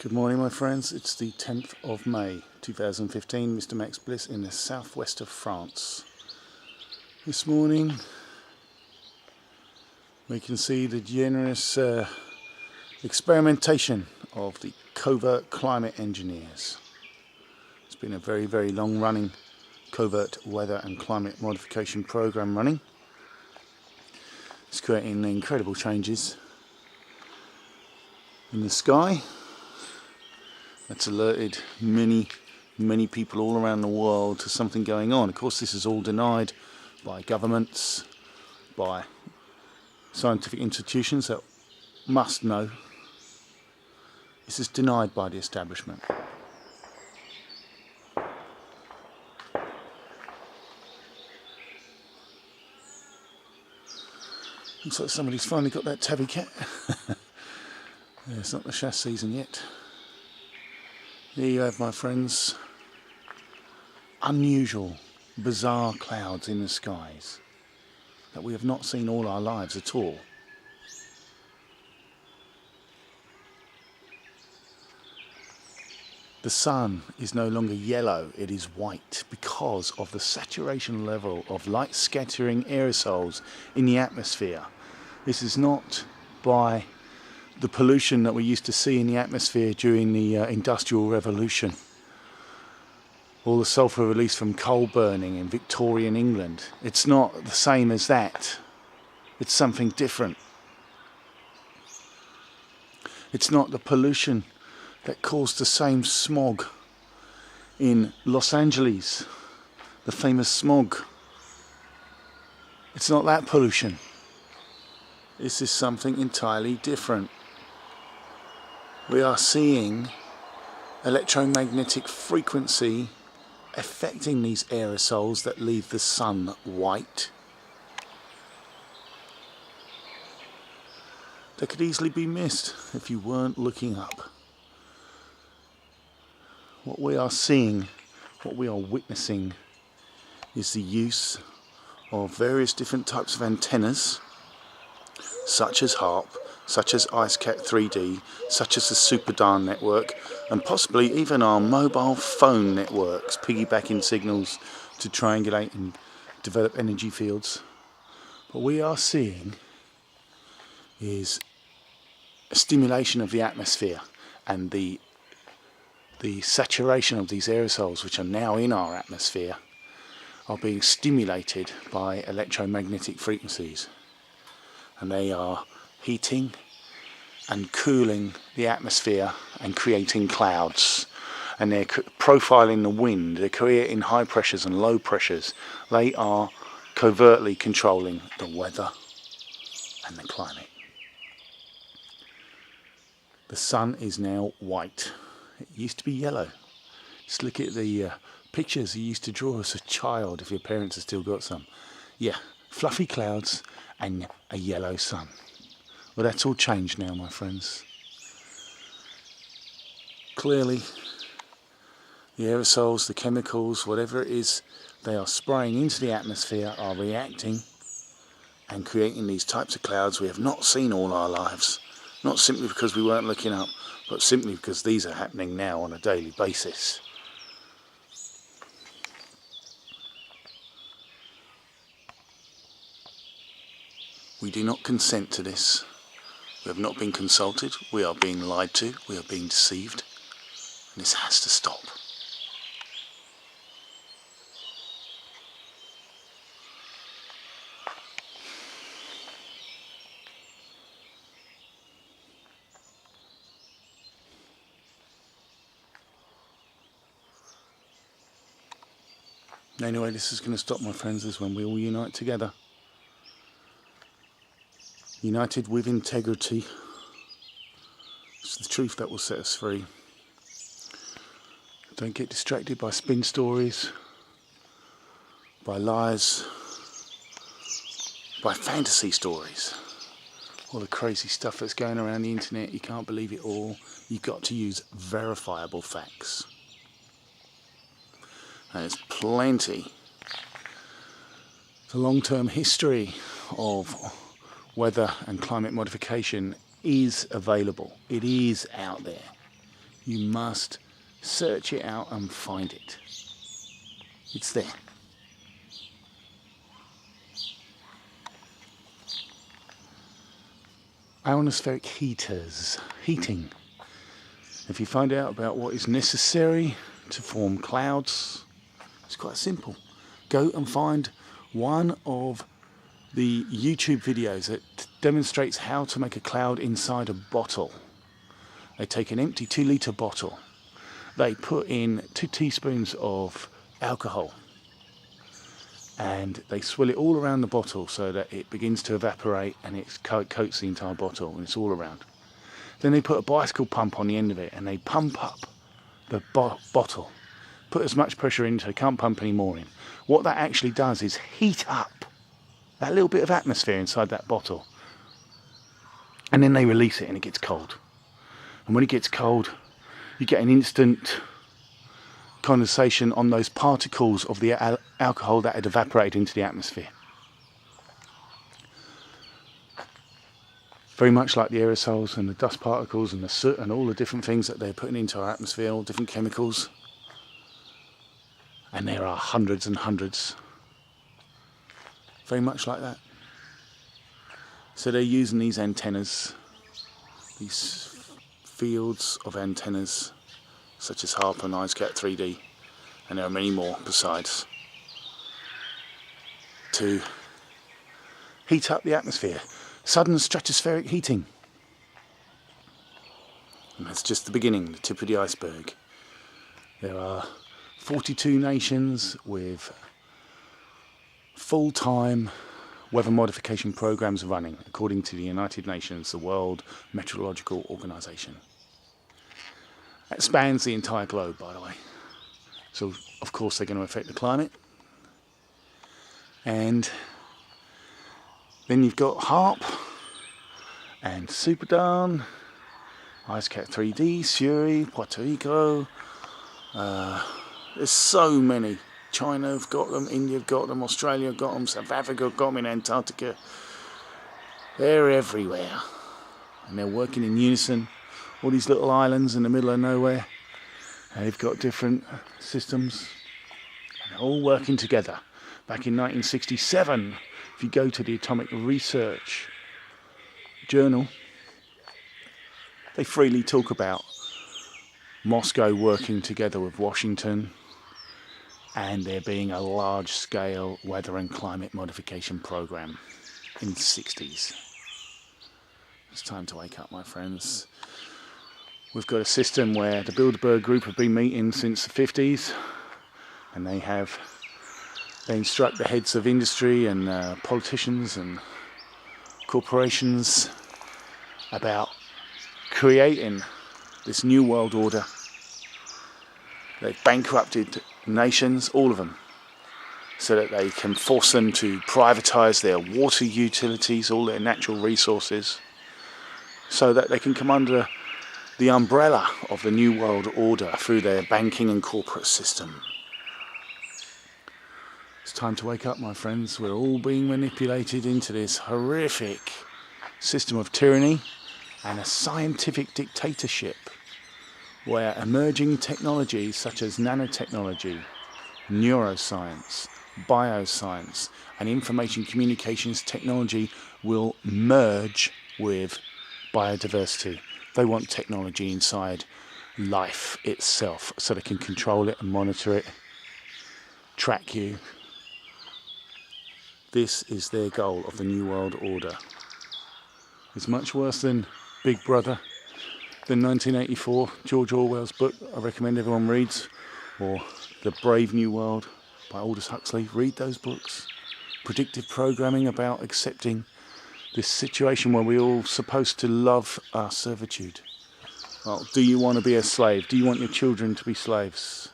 Good morning, my friends. It's the 10th of May 2015. Mr. Max Bliss in the southwest of France. This morning we can see the generous experimentation of the Covert climate engineers. It's been a very, very long running covert weather and climate modification program running. It's creating incredible changes in the sky. That's alerted many people all around the world to something going on. Of course, this is all denied by governments, by scientific institutions that must know. This is denied by the establishment. Looks like somebody's finally got that tabby cat. Yeah, it's not the chasse season yet. There you have, my friends, unusual, bizarre clouds in the skies that we have not seen all our lives at all. The sun is no longer yellow, it is white because of the saturation level of light scattering aerosols in the atmosphere. This is not by the pollution that we used to see in the atmosphere during the Industrial Revolution. All the sulphur released from coal burning in Victorian England. It's not the same as that. It's something different. It's not the pollution that caused the same smog in Los Angeles, the famous smog. It's not that pollution. This is something entirely different. We are seeing electromagnetic frequency affecting these aerosols that leave the sun white. That could easily be missed if you weren't looking up. What we are seeing, what we are witnessing, is the use of various different types of antennas, such as HARP, such as IceCat 3D, such as the SuperDARN network, and possibly even our mobile phone networks, piggybacking signals to triangulate and develop energy fields. What we are seeing is a stimulation of the atmosphere and the saturation of these aerosols, which are now in our atmosphere, are being stimulated by electromagnetic frequencies, and they are heating and cooling the atmosphere and creating clouds, and they're profiling the wind, they're creating high pressures and low pressures. They are covertly controlling the weather and the climate. The sun is now white. It used to be yellow. Just look at the pictures you used to draw as a child, if your parents have still got some. Yeah, fluffy clouds and a yellow sun. Well, that's all changed now, my friends. Clearly, the aerosols, the chemicals, whatever it is, they are spraying into the atmosphere, are reacting and creating these types of clouds we have not seen all our lives. Not simply because we weren't looking up, but simply because these are happening now on a daily basis. We do not consent to this. We have not been consulted, we are being lied to, we are being deceived, and this has to stop. The only way this is going to stop, my friends, is when we all unite together. United with integrity. It's the truth that will set us free. Don't get distracted by spin stories, by lies, by fantasy stories. All the crazy stuff that's going around the internet, you can't believe it all. You've got to use verifiable facts. And there's plenty. The long-term history of weather and climate modification is available. It is out there. You must search it out and find it. It's there. Ionospheric heating. If you find out about what is necessary to form clouds, it's quite simple. Go and find one of the YouTube videos that demonstrates how to make a cloud inside a bottle. They take an empty 2-litre bottle. They put in 2 teaspoons of alcohol and they swill it all around the bottle so that it begins to evaporate and it coats the entire bottle and it's all around. Then they put a bicycle pump on the end of it and they pump up the bottle. Put as much pressure in so they can't pump any more in. What that actually does is heat up that little bit of atmosphere inside that bottle. And then they release it and it gets cold. And when it gets cold, you get an instant condensation on those particles of the alcohol that had evaporated into the atmosphere. Very much like the aerosols and the dust particles and the soot and all the different things that they're putting into our atmosphere, all different chemicals. And there are hundreds and hundreds. Very much like that. So they're using these antennas, these fields of antennas, such as HARP and IceCat 3D, and there are many more besides, to heat up the atmosphere. Sudden stratospheric heating. And that's just the beginning, the tip of the iceberg. There are 42 nations with full-time weather modification programs running, according to the United Nations, the World Meteorological Organization. That spans the entire globe, by the way. So, of course, they're going to affect the climate. And then you've got HARP and Superdan, IceCat 3D, Suri, Puerto Rico. There's so many. China have got them, India have got them, Australia have got them, South Africa have got them in Antarctica. They're everywhere. And they're working in unison. All these little islands in the middle of nowhere, they've got different systems. And they're all working together. Back in 1967, if you go to the Atomic Research Journal, they freely talk about Moscow working together with Washington and there being a large-scale weather and climate modification program in the 60s. It's time to wake up, my friends. We've got a system where the Bilderberg Group have been meeting since the 50s, and they instruct the heads of industry and politicians and corporations about creating this new world order. They've bankrupted nations, all of them, so that they can force them to privatise their water utilities, all their natural resources, so that they can come under the umbrella of the new world order through their banking and corporate system. It's time to wake up, my friends. We're all being manipulated into this horrific system of tyranny and a scientific dictatorship where emerging technologies such as nanotechnology, neuroscience, bioscience and information communications technology will merge with biodiversity. They want technology inside life itself so they can control it and monitor it, track you. This is their goal of the New World Order. It's much worse than Big Brother, than 1984, George Orwell's book I recommend everyone reads, or The Brave New World by Aldous Huxley. Read those books. Predictive programming about accepting this situation where we're all supposed to love our servitude. Well, do you want to be a slave? Do you want your children to be slaves?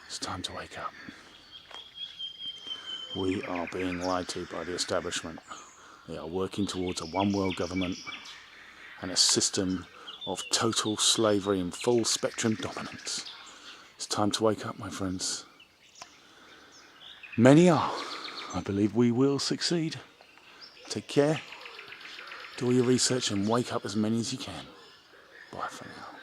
It's time to wake up. We are being lied to by the establishment. They are working towards a one world government and a system of total slavery and full spectrum dominance. It's time to wake up, my friends. Many are. I believe we will succeed. Take care. Do all your research and wake up as many as you can. Bye for now.